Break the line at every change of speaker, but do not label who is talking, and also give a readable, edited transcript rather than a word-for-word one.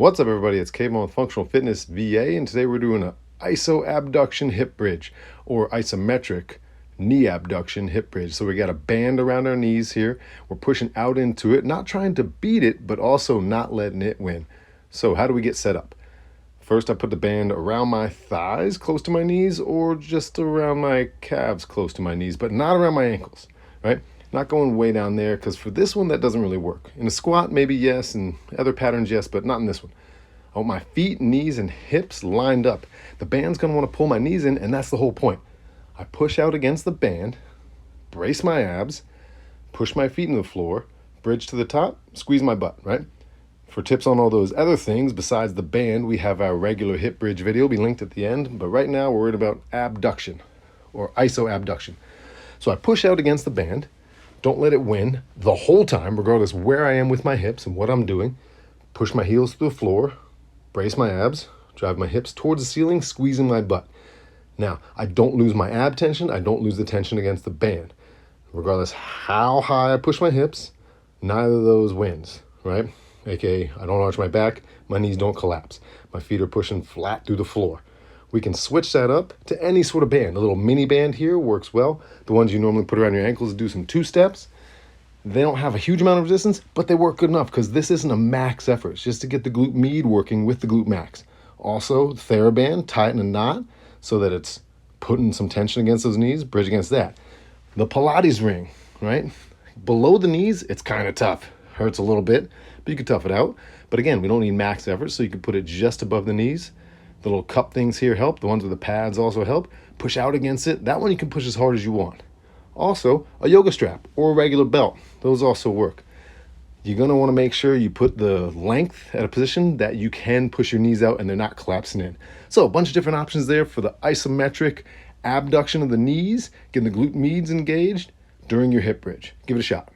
What's up, everybody? It's Kavon with Functional Fitness VA, and today we're doing an iso abduction hip bridge or isometric knee abduction hip bridge. So we got a band around our knees here. We're pushing out into it, not trying to beat it, but also not letting it win. So how do we get set up? First, I put the band around my thighs close to my knees, or just around my calves close to my knees, but not around my ankles, right? Not going way down there, because for this one, that doesn't really work. In a squat, maybe yes, and other patterns, yes, but not in this one. I want my feet, knees, and hips lined up. The band's going to want to pull my knees in, and that's the whole point. I push out against the band, brace my abs, push my feet into the floor, bridge to the top, squeeze my butt, right? For tips on all those other things besides the band, we have our regular hip bridge video. It'll be linked at the end, but right now we're worried about abduction, or iso abduction. So I push out against the band. Don't let it win the whole time, regardless where I am with my hips and what I'm doing. Push my heels to the floor, brace my abs, drive my hips towards the ceiling, squeezing my butt. Now, I don't lose my ab tension. I don't lose the tension against the band. Regardless how high I push my hips, neither of those wins, right? AKA, I don't arch my back, my knees don't collapse. My feet are pushing flat through the floor. We can switch that up to any sort of band. A little mini band here works well. The ones you normally put around your ankles do some two steps. They don't have a huge amount of resistance, but they work good enough because this isn't a max effort. It's just to get the glute med working with the glute max. Also, TheraBand, tighten a knot so that it's putting some tension against those knees, bridge against that. The Pilates ring, right? Below the knees, it's kind of tough. Hurts a little bit, but you can tough it out. But again, we don't need max effort, so you can put it just above the knees. The little cup things here help. The ones with the pads also help. Push out against it. That one you can push as hard as you want. Also, a yoga strap or a regular belt. Those also work. You're going to want to make sure you put the length at a position that you can push your knees out and they're not collapsing in. So a bunch of different options there for the isometric abduction of the knees, getting the glute meds engaged during your hip bridge. Give it a shot.